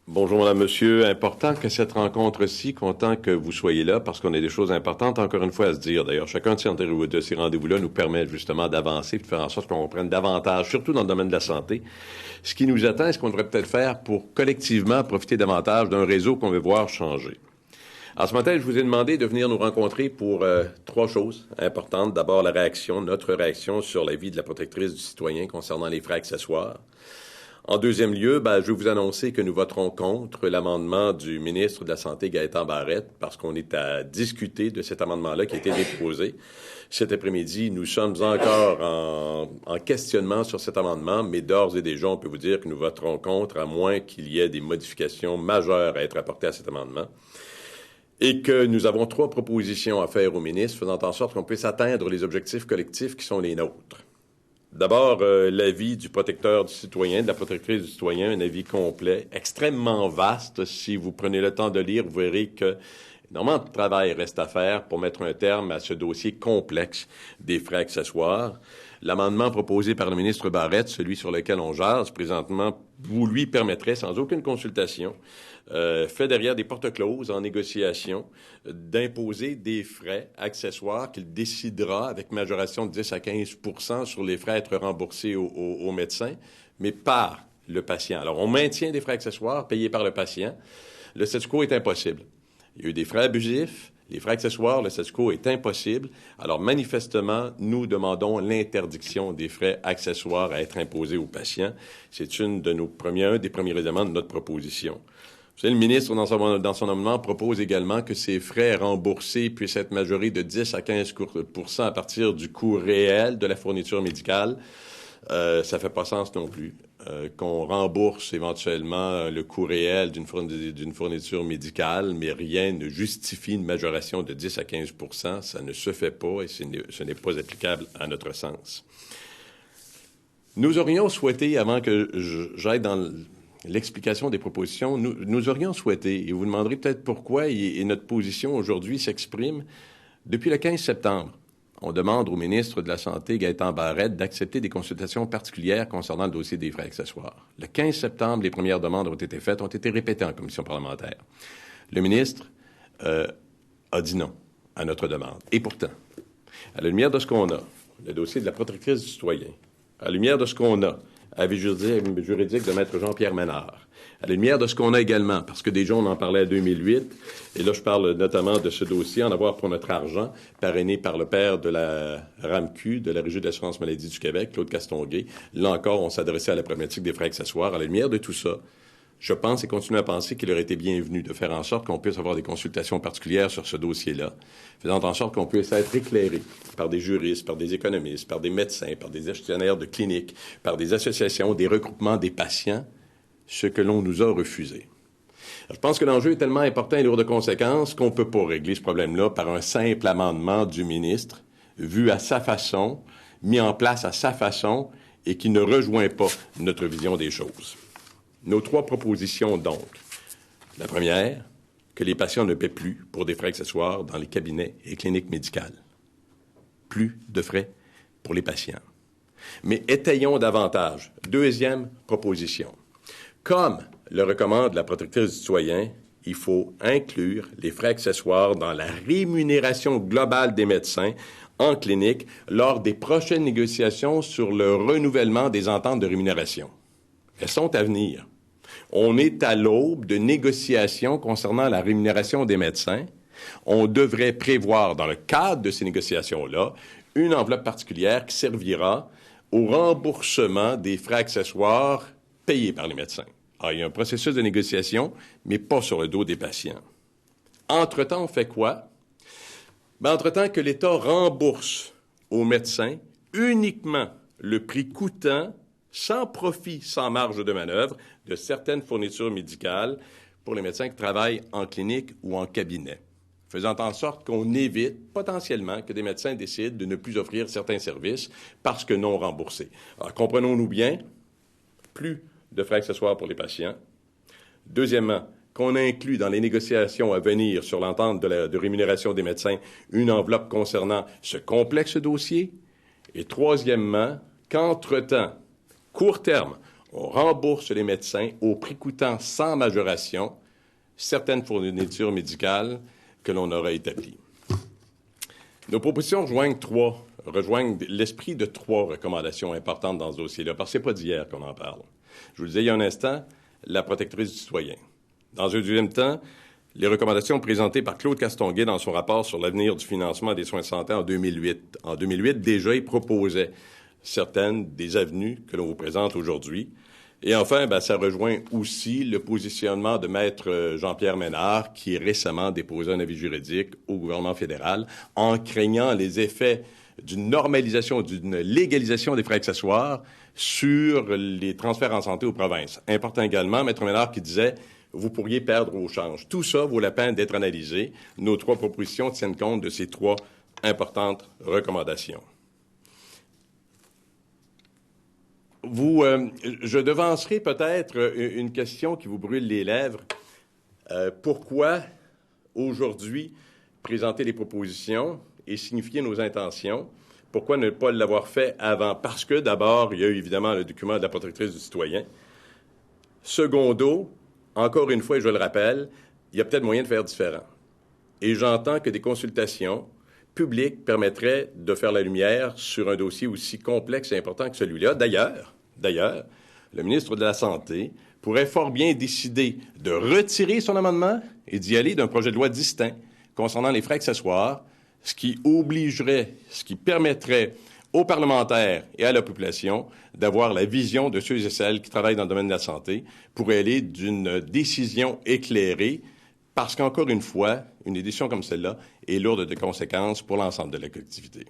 Bonjour, madame, monsieur. Important que cette rencontre-ci, content que vous soyez là, parce qu'on a des choses importantes, encore une fois, à se dire. D'ailleurs, chacun de ces rendez-vous-là nous permet justement d'avancer et de faire en sorte qu'on prenne davantage, surtout dans le domaine de la santé, ce qui nous attend et ce qu'on devrait peut-être faire pour collectivement profiter davantage d'un réseau qu'on veut voir changer. Alors, ce matin, je vous ai demandé de venir nous rencontrer pour trois choses importantes. D'abord, notre réaction sur l'avis de la protectrice du citoyen concernant les frais accessoires. En deuxième lieu, je vais vous annoncer que nous voterons contre l'amendement du ministre de la Santé, Gaétan Barrette, parce qu'on est à discuter de cet amendement-là qui a été déposé. Cet après-midi, nous sommes encore en questionnement sur cet amendement, mais d'ores et déjà, on peut vous dire que nous voterons contre, à moins qu'il y ait des modifications majeures à être apportées à cet amendement. Et que nous avons trois propositions à faire au ministre, faisant en sorte qu'on puisse atteindre les objectifs collectifs qui sont les nôtres. D'abord, l'avis du protecteur du citoyen, de la protectrice du citoyen, un avis complet, extrêmement vaste. Si vous prenez le temps de lire, vous verrez que énormément de travail reste à faire pour mettre un terme à ce dossier complexe des frais accessoires. L'amendement proposé par le ministre Barrette, celui sur lequel on jase présentement, vous lui permettrait, sans aucune consultation, fait derrière des porte-closes en négociation, d'imposer des frais accessoires qu'il décidera avec majoration de 10 à 15 % sur les frais à être remboursés aux médecins, mais par le patient. Alors, on maintient des frais accessoires payés par le patient. Le statu quo est impossible. Il y a eu des frais abusifs, les frais accessoires, le statu quo est impossible. Alors, manifestement, nous demandons l'interdiction des frais accessoires à être imposés aux patients. C'est un des premiers éléments de notre proposition. Vous savez, le ministre, dans son amendement, propose également que ces frais remboursés puissent être majorés de 10 à 15 % à partir du coût réel de la fourniture médicale. Ça fait pas sens non plus. Qu'on rembourse éventuellement le coût réel d'une fourniture médicale, mais rien ne justifie une majoration de 10 à 15 %. Ça ne se fait pas et ce n'est pas applicable à notre sens. Nous aurions souhaité, avant que j'aille dans l'explication des propositions, nous aurions souhaité, et vous demanderez peut-être pourquoi, et notre position aujourd'hui s'exprime, depuis le 15 septembre, on demande au ministre de la Santé, Gaétan Barrette, d'accepter des consultations particulières concernant le dossier des frais accessoires. Le 15 septembre, les premières demandes ont été faites, ont été répétées en commission parlementaire. Le ministre a dit non à notre demande. Et pourtant, à la lumière de ce qu'on a, le dossier de la protectrice du citoyen, à la lumière de ce qu'on a, avis juridique de Maître Jean-Pierre Ménard. À la lumière de ce qu'on a également, parce que déjà on en parlait en 2008, et là je parle notamment de ce dossier, En avoir pour notre argent, parrainé par le père de la RAMQ, de la Régie d'assurance maladie du Québec, Claude Castonguay. Là encore, on s'adressait à la problématique des frais accessoires. À la lumière de tout ça, je pense et continue à penser qu'il aurait été bienvenu de faire en sorte qu'on puisse avoir des consultations particulières sur ce dossier-là, faisant en sorte qu'on puisse être éclairé par des juristes, par des économistes, par des médecins, par des gestionnaires de cliniques, par des associations, des regroupements des patients, ce que l'on nous a refusé. Alors, je pense que l'enjeu est tellement important et lourd de conséquences qu'on ne peut pas régler ce problème-là par un simple amendement du ministre, vu à sa façon, mis en place à sa façon et qui ne rejoint pas notre vision des choses. Nos trois propositions, donc. La première, que les patients ne paient plus pour des frais accessoires dans les cabinets et cliniques médicales. Plus de frais pour les patients. Mais étayons davantage. Deuxième proposition. Comme le recommande la protectrice du citoyen, il faut inclure les frais accessoires dans la rémunération globale des médecins en clinique lors des prochaines négociations sur le renouvellement des ententes de rémunération. Elles sont à venir. On est à l'aube de négociations concernant la rémunération des médecins. On devrait prévoir, dans le cadre de ces négociations-là, une enveloppe particulière qui servira au remboursement des frais accessoires payés par les médecins. Alors, il y a un processus de négociation, mais pas sur le dos des patients. Entre-temps, on fait quoi? Entre-temps que l'État rembourse aux médecins uniquement le prix coûtant, sans profit, sans marge de manœuvre, de certaines fournitures médicales pour les médecins qui travaillent en clinique ou en cabinet, faisant en sorte qu'on évite potentiellement que des médecins décident de ne plus offrir certains services parce que non remboursés. Alors, comprenons-nous bien, plus de frais accessoires pour les patients. Deuxièmement, qu'on inclut dans les négociations à venir sur l'entente de rémunération des médecins une enveloppe concernant ce complexe dossier. Et troisièmement, qu'entre-temps, court terme, On rembourse les médecins au prix coûtant sans majoration certaines fournitures médicales que l'on aura établies. Nos propositions rejoignent l'esprit de 3 recommandations importantes dans ce dossier-là, parce que ce n'est pas d'hier qu'on en parle. Je vous le disais il y a un instant, la protectrice du citoyen. Dans un deuxième temps, les recommandations présentées par Claude Castonguay dans son rapport sur l'avenir du financement des soins de santé en 2008. En 2008, déjà, il proposait certaines des avenues que l'on vous présente aujourd'hui. Et enfin, ça rejoint aussi le positionnement de Maître Jean-Pierre Ménard, qui récemment déposé un avis juridique au gouvernement fédéral en craignant les effets d'une normalisation, d'une légalisation des frais accessoires sur les transferts en santé aux provinces. Important également, Maître Ménard qui disait « Vous pourriez perdre au change ». Tout ça vaut la peine d'être analysé. Nos 3 propositions tiennent compte de ces 3 importantes recommandations. Je devancerai peut-être une question qui vous brûle les lèvres. Pourquoi, aujourd'hui, présenter les propositions et signifier nos intentions? Pourquoi ne pas l'avoir fait avant? Parce que, d'abord, il y a eu évidemment le document de la protectrice du citoyen. Secondo, encore une fois, et je le rappelle, il y a peut-être moyen de faire différent. Et j'entends que des consultations publiques permettrait de faire la lumière sur un dossier aussi complexe et important que celui-là. D'ailleurs, le ministre de la Santé pourrait fort bien décider de retirer son amendement et d'y aller d'un projet de loi distinct concernant les frais accessoires, ce qui permettrait aux parlementaires et à la population d'avoir la vision de ceux et celles qui travaillent dans le domaine de la santé pour aller d'une décision éclairée. Parce qu'encore une fois, une décision comme celle-là est lourde de conséquences pour l'ensemble de la collectivité.